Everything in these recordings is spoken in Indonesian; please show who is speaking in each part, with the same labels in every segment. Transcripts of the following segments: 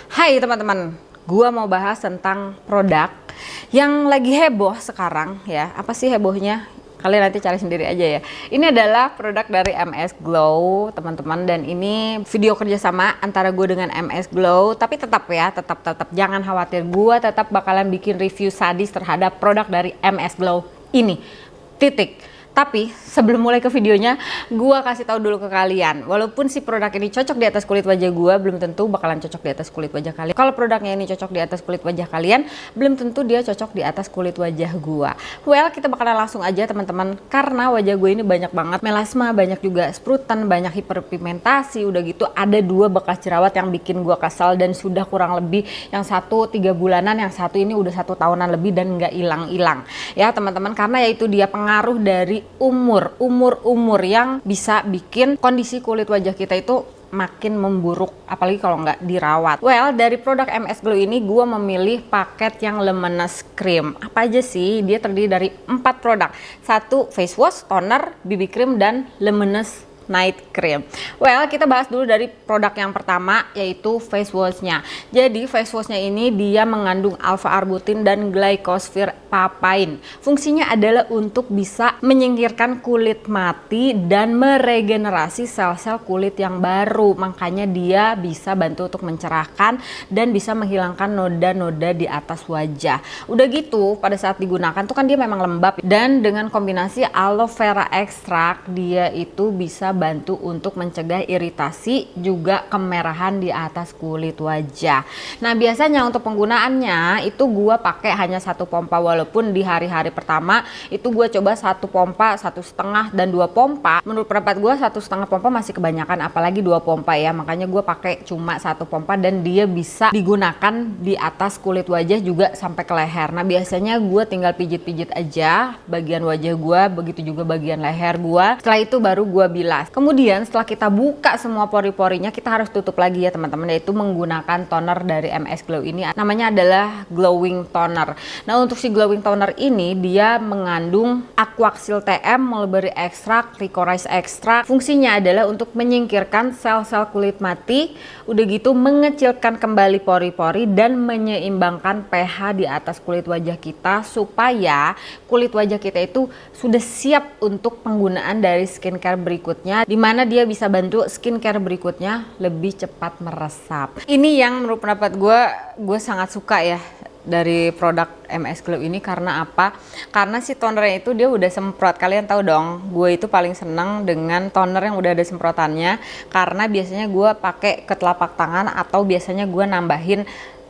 Speaker 1: Hai teman-teman, gua mau bahas tentang produk yang lagi heboh sekarang ya. Apa sih hebohnya? Kalian nanti cari sendiri aja ya. Ini adalah produk dari MS Glow, teman-teman, dan ini video kerjasama antara gue dengan MS Glow. Tapi tetap ya, tetap jangan khawatir, gue tetap bakalan bikin review sadis terhadap produk dari MS Glow ini. Titik. Tapi sebelum mulai ke videonya, gua kasih tahu dulu ke kalian, walaupun si produk ini cocok di atas kulit wajah gua, belum tentu bakalan cocok di atas kulit wajah kalian. Kalau produknya ini cocok di atas kulit wajah kalian, belum tentu dia cocok di atas kulit wajah gua. Well, kita bakalan langsung aja teman-teman, karena wajah gue ini banyak banget melasma, banyak juga sprutan, banyak hiperpigmentasi, udah gitu ada 2 bekas jerawat yang bikin gua kesal dan sudah kurang lebih yang satu 3 bulanan, yang satu ini udah 1 tahunan lebih dan nggak hilang-hilang. Ya teman-teman, karena yaitu dia pengaruh dari umur yang bisa bikin kondisi kulit wajah kita itu makin memburuk, apalagi kalau nggak dirawat. Well, dari produk MS Glow ini gue memilih paket yang Luminous Cream. Apa aja sih? Dia terdiri dari 4 produk. 1 face wash, toner, BB cream, dan Luminous Night Cream. Well, kita bahas dulu dari produk yang pertama, yaitu face washnya. Jadi face washnya ini dia mengandung alpha arbutin dan glycosphingolate papain. Fungsinya adalah untuk bisa menyingkirkan kulit mati dan meregenerasi sel-sel kulit yang baru. Makanya dia bisa bantu untuk mencerahkan dan bisa menghilangkan noda-noda di atas wajah. Udah gitu, pada saat digunakan tuh kan dia memang lembab, dan dengan kombinasi aloe vera extract dia itu bisa bantu untuk mencegah iritasi juga kemerahan di atas kulit wajah. Nah, biasanya untuk penggunaannya itu gua pakai hanya 1 pompa, walaupun di hari-hari pertama itu gua coba 1 pompa, 1,5 dan 2 pompa. Menurut pendapat gua 1,5 pompa masih kebanyakan, apalagi 2 pompa ya. Makanya gua pakai cuma 1 pompa dan dia bisa digunakan di atas kulit wajah juga sampai ke leher. Nah, biasanya gua tinggal pijit-pijit aja bagian wajah gua, begitu juga bagian leher gua. Setelah itu baru gua bilas. Kemudian setelah kita buka semua pori-porinya, kita harus tutup lagi ya teman-teman, yaitu menggunakan toner dari MS Glow ini. Namanya adalah Glowing Toner. Nah, untuk si Glowing Toner ini dia mengandung Aquaxyl TM, mulberry extract, licorice extract. Fungsinya adalah untuk menyingkirkan sel-sel kulit mati, udah gitu mengecilkan kembali pori-pori dan menyeimbangkan pH di atas kulit wajah kita supaya kulit wajah kita itu sudah siap untuk penggunaan dari skincare berikutnya, dimana dia bisa bantu skincare berikutnya lebih cepat meresap. Ini yang menurut pendapat gue sangat suka ya dari produk MS Glow ini. Karena apa? Karena si tonernya itu dia udah semprot. Kalian tahu dong, gue itu paling seneng dengan toner yang udah ada semprotannya, karena biasanya gue pakai ke telapak tangan atau biasanya gue nambahin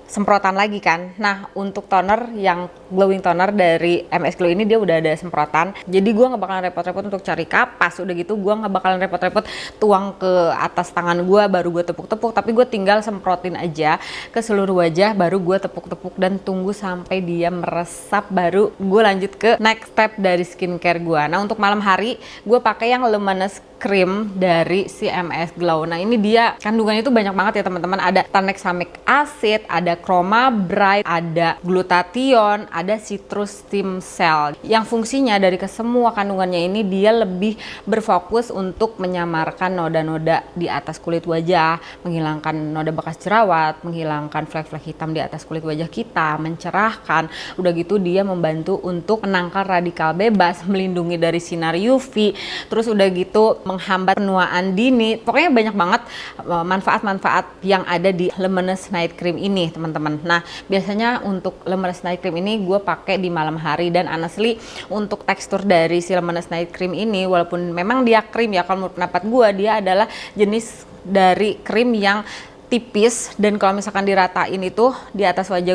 Speaker 1: semprotan lagi kan. Nah, untuk toner yang glowing toner dari MS Glow ini dia udah ada semprotan, jadi gue nggak bakalan repot-repot untuk cari kapas. Udah gitu gue nggak bakalan repot-repot tuang ke atas tangan gue baru gue tepuk-tepuk, tapi gue tinggal semprotin aja ke seluruh wajah, baru gue tepuk-tepuk dan tunggu sampai dia meresap, baru gue lanjut ke next step dari skincare gue. Nah, untuk malam hari gue pakai yang Luminous Cream dari si MS Glow. Nah, ini dia kandungannya itu banyak banget ya teman-teman. Ada tranexamic acid, ada chroma bright, ada glutathione, ada citrus stem cell. Yang fungsinya dari kesemua kandungannya ini dia lebih berfokus untuk menyamarkan noda-noda di atas kulit wajah, menghilangkan noda bekas jerawat, menghilangkan flek-flek hitam di atas kulit wajah kita, mencerahkan. Udah gitu dia membantu untuk menangkal radikal bebas, melindungi dari sinar UV. Terus udah gitu menghambat penuaan dini. Pokoknya banyak banget manfaat-manfaat yang ada di Luminous Night Cream ini teman-teman. Nah, biasanya untuk Luminous Night Cream ini gue pakai di malam hari, dan honestly untuk tekstur dari si Luminous Night Cream ini, walaupun memang dia krim ya, kalau menurut pendapat gue dia adalah jenis dari krim yang tipis, dan kalau misalkan diratain itu di atas wajah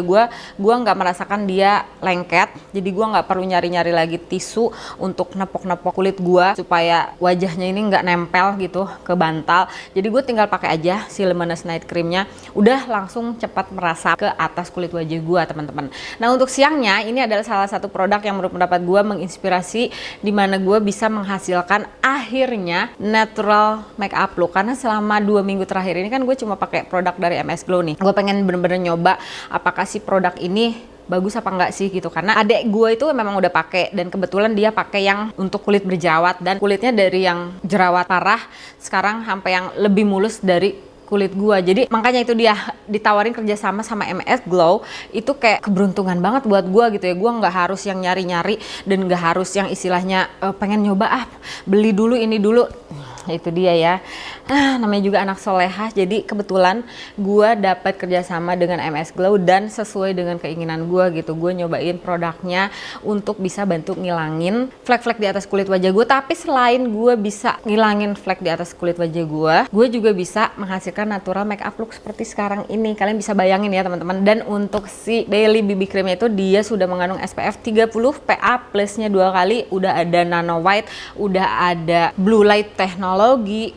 Speaker 1: gue nggak merasakan dia lengket, jadi gue nggak perlu nyari-nyari lagi tisu untuk nepok-nepok kulit gue supaya wajahnya ini nggak nempel gitu ke bantal. Jadi gue tinggal pakai aja si Luminous Night Creamnya, udah langsung cepat merasap ke atas kulit wajah gue teman-teman. Nah, untuk siangnya ini adalah salah satu produk yang menurut pendapat gue menginspirasi, dimana gue bisa menghasilkan akhirnya natural makeup look, karena selama 2 minggu terakhir ini kan gue cuma pakai produk dari MS Glow nih. Gue pengen bener-bener nyoba apakah si produk ini bagus apa enggak sih gitu, karena adek gue itu memang udah pakai, dan kebetulan dia pakai yang untuk kulit berjerawat, dan kulitnya dari yang jerawat parah sekarang sampai yang lebih mulus dari kulit gue. Jadi makanya itu dia ditawarin kerjasama sama MS Glow itu kayak keberuntungan banget buat gue gitu ya. Gue nggak harus yang nyari-nyari dan nggak harus yang istilahnya pengen nyoba beli dulu ini dulu. Itu dia ya, namanya juga anak solehah. Jadi kebetulan gue dapat kerjasama dengan MS Glow dan sesuai dengan keinginan gue gitu. Gue nyobain produknya untuk bisa bantu ngilangin flek-flek di atas kulit wajah gue. Tapi selain gue bisa ngilangin flek di atas kulit wajah gue juga bisa menghasilkan natural makeup look seperti sekarang ini. Kalian bisa bayangin ya teman-teman. Dan untuk si Daily BB Creamnya itu dia sudah mengandung SPF 30 PA plusnya 2 kali. Udah ada nano white, udah ada blue light teknologi,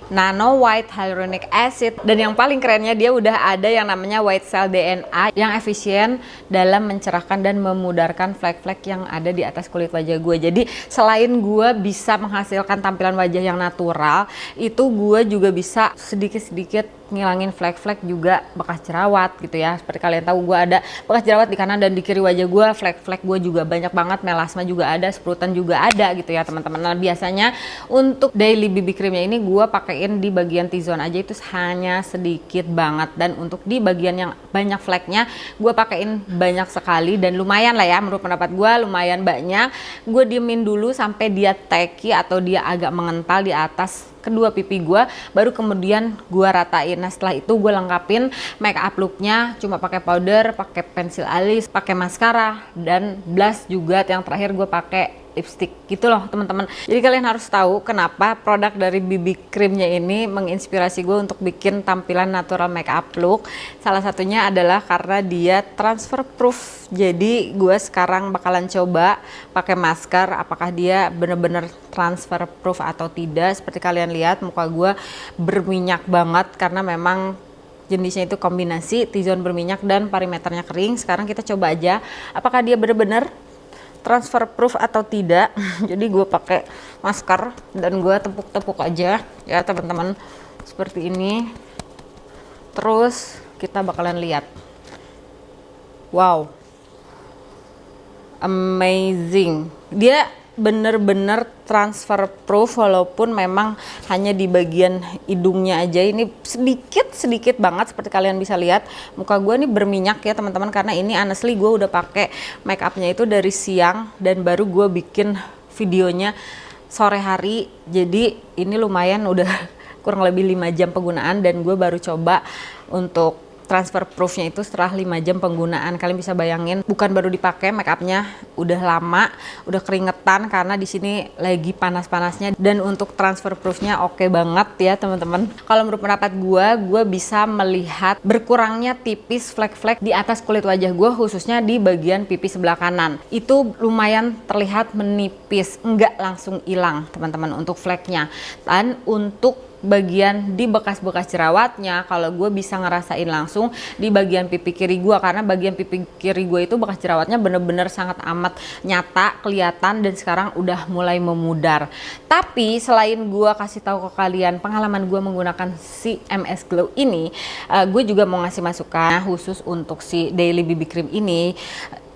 Speaker 1: nano white, hyaluronic acid, dan yang paling kerennya dia udah ada yang namanya white cell DNA yang efisien dalam mencerahkan dan memudarkan flek-flek yang ada di atas kulit wajah gue. Jadi selain gue bisa menghasilkan tampilan wajah yang natural, itu gue juga bisa sedikit-sedikit ngilangin flek-flek juga bekas jerawat gitu ya. Seperti kalian tahu gue ada bekas jerawat di kanan dan di kiri wajah gue, flek-flek gue juga banyak banget, melasma juga ada, sprutan juga ada gitu ya teman-teman. Nah biasanya untuk Daily BB Creamnya ini gue pakein di bagian T-zone aja, itu hanya sedikit banget, dan untuk di bagian yang banyak fleknya gue pakein banyak sekali dan lumayan lah ya, menurut pendapat gue lumayan banyak. Gue diemin dulu sampai dia tacky atau dia agak mengental di atas kedua pipi gue, baru kemudian gue ratain. Nah setelah itu gue lengkapin make up looknya cuma pakai powder, pakai pensil alis, pakai maskara, dan blush juga. Yang terakhir gue pakai lipstick gitu loh teman-teman. Jadi kalian harus tahu kenapa produk dari BB Creamnya ini menginspirasi gue untuk bikin tampilan natural makeup look. Salah satunya adalah karena dia transfer proof. Jadi gue sekarang bakalan coba pakai masker apakah dia bener-bener transfer proof atau tidak. Seperti kalian lihat muka gue berminyak banget karena memang jenisnya itu kombinasi T-zone berminyak dan perimeternya kering. Sekarang kita coba aja apakah dia bener-bener transfer proof atau tidak. Jadi gue pakai masker dan gue tepuk-tepuk aja ya teman-teman seperti ini. Terus kita bakalan lihat. Wow, amazing. Dia bener-bener transfer proof walaupun memang hanya di bagian hidungnya aja. Ini sedikit banget seperti kalian bisa lihat. Muka gue nih berminyak ya teman-teman karena ini honestly gue udah pakai make upnya itu dari siang dan baru gue bikin videonya sore hari. Jadi ini lumayan udah kurang lebih 5 jam penggunaan dan gue baru coba untuk transfer proofnya itu setelah 5 jam penggunaan. Kalian bisa bayangin, bukan baru dipakai, make upnya udah lama, udah keringetan karena di sini lagi panas-panasnya. Dan untuk transfer proofnya oke banget ya teman-teman. Kalau menurut pendapat gue bisa melihat berkurangnya tipis flek-flek di atas kulit wajah gue, khususnya di bagian pipi sebelah kanan. Itu lumayan terlihat menipis, enggak langsung hilang teman-teman untuk fleknya. Dan untuk bagian di bekas-bekas jerawatnya, kalau gue bisa ngerasain langsung di bagian pipi kiri gue, karena bagian pipi kiri gue itu bekas jerawatnya bener-bener sangat amat nyata, kelihatan, dan sekarang udah mulai memudar. Tapi selain gue kasih tahu ke kalian pengalaman gue menggunakan si MS Glow ini, gue juga mau ngasih masukan khusus untuk si Daily BB Cream ini.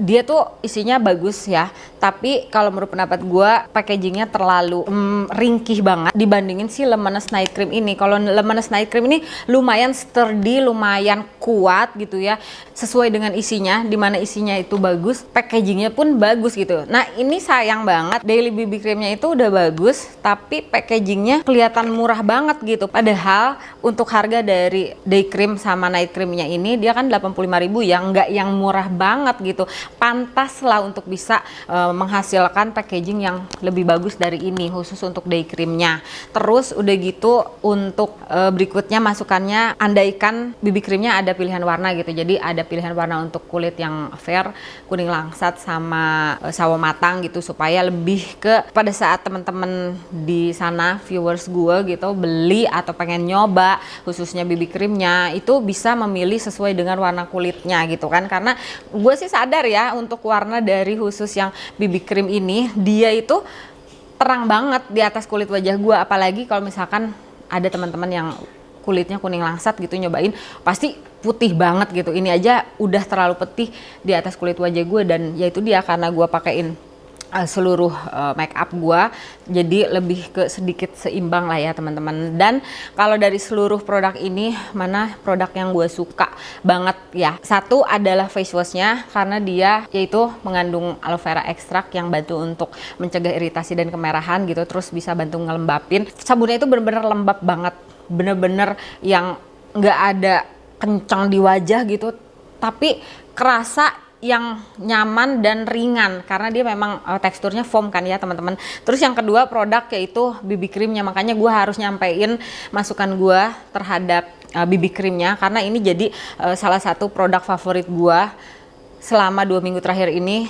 Speaker 1: Dia tuh isinya bagus ya, tapi kalau menurut pendapat gue packagingnya terlalu ringkih banget dibandingin si Luminous Night Cream ini. Kalau Luminous Night Cream ini lumayan sturdy, lumayan kuat gitu ya, sesuai dengan isinya, dimana isinya itu bagus, packagingnya pun bagus gitu. Nah ini sayang banget, Daily BB Creamnya itu udah bagus tapi packagingnya kelihatan murah banget gitu. Padahal untuk harga dari Day Cream sama Night Creamnya ini dia kan 85.000 ya, nggak yang murah banget gitu. Pantas lah untuk bisa menghasilkan packaging yang lebih bagus dari ini, khusus untuk Day Creamnya. Terus udah gitu untuk berikutnya masukannya, andaikan BB Creamnya ada pilihan warna gitu, jadi ada pilihan warna untuk kulit yang fair, kuning langsat sama sawo matang gitu, supaya lebih ke pada saat teman-teman di sana viewers gue gitu beli atau pengen nyoba khususnya BB Creamnya itu bisa memilih sesuai dengan warna kulitnya gitu kan. Karena gue sih sadar ya, untuk warna dari khusus yang BB Cream ini dia itu terang banget di atas kulit wajah gue, apalagi kalau misalkan ada teman-teman yang kulitnya kuning langsat gitu nyobain pasti putih banget gitu. Ini aja udah terlalu putih di atas kulit wajah gue, dan yaitu dia karena gue pakein seluruh make up gua, jadi lebih ke sedikit seimbang lah ya teman-teman. Dan kalau dari seluruh produk ini, mana produk yang gue suka banget ya, satu adalah face washnya, karena dia yaitu mengandung aloe vera extract yang bantu untuk mencegah iritasi dan kemerahan gitu, terus bisa bantu ngelembapin. Sabunnya itu bener-bener lembab banget, bener-bener yang nggak ada kencang di wajah gitu, tapi kerasa yang nyaman dan ringan karena dia memang teksturnya foam kan ya teman-teman. Terus yang kedua produk yaitu BB creamnya, makanya gue harus nyampein masukan gue terhadap BB creamnya karena ini jadi salah satu produk favorit gue selama 2 minggu terakhir ini.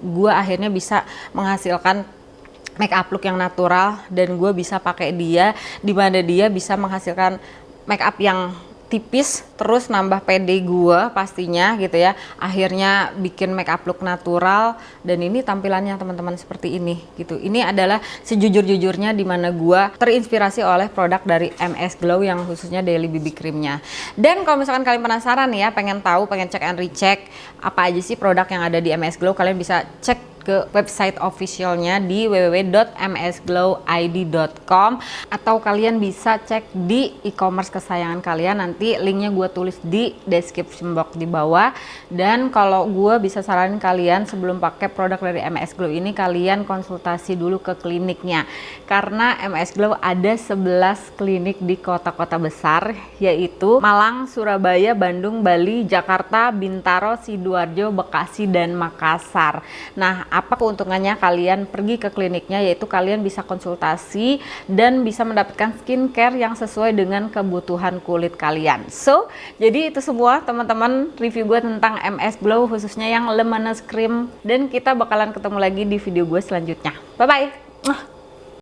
Speaker 1: Gue akhirnya bisa menghasilkan make up look yang natural dan gue bisa pakai dia, dimana dia bisa menghasilkan make up yang tipis terus nambah pede gue pastinya gitu ya, akhirnya bikin make up look natural. Dan ini tampilannya teman-teman seperti ini gitu. Ini adalah sejujur-jujurnya dimana gue terinspirasi oleh produk dari MS Glow yang khususnya daily BB creamnya. Dan kalau misalkan kalian penasaran ya, pengen tahu, pengen cek and recheck apa aja sih produk yang ada di MS Glow, kalian bisa cek ke website officialnya di www.msglowid.com atau kalian bisa cek di e-commerce kesayangan kalian, nanti linknya gue tulis di description box di bawah. Dan kalau gue bisa saranin kalian sebelum pakai produk dari MS Glow ini, kalian konsultasi dulu ke kliniknya, karena MS Glow ada 11 klinik di kota-kota besar, yaitu Malang, Surabaya, Bandung, Bali, Jakarta, Bintaro, Sidoarjo, Bekasi, dan Makassar. Nah, apa keuntungannya kalian pergi ke kliniknya, yaitu kalian bisa konsultasi dan bisa mendapatkan skincare yang sesuai dengan kebutuhan kulit kalian. So, jadi itu semua teman-teman review gue tentang MS Glow, khususnya yang Luminous Cream, dan kita bakalan ketemu lagi di video gue selanjutnya. Bye bye.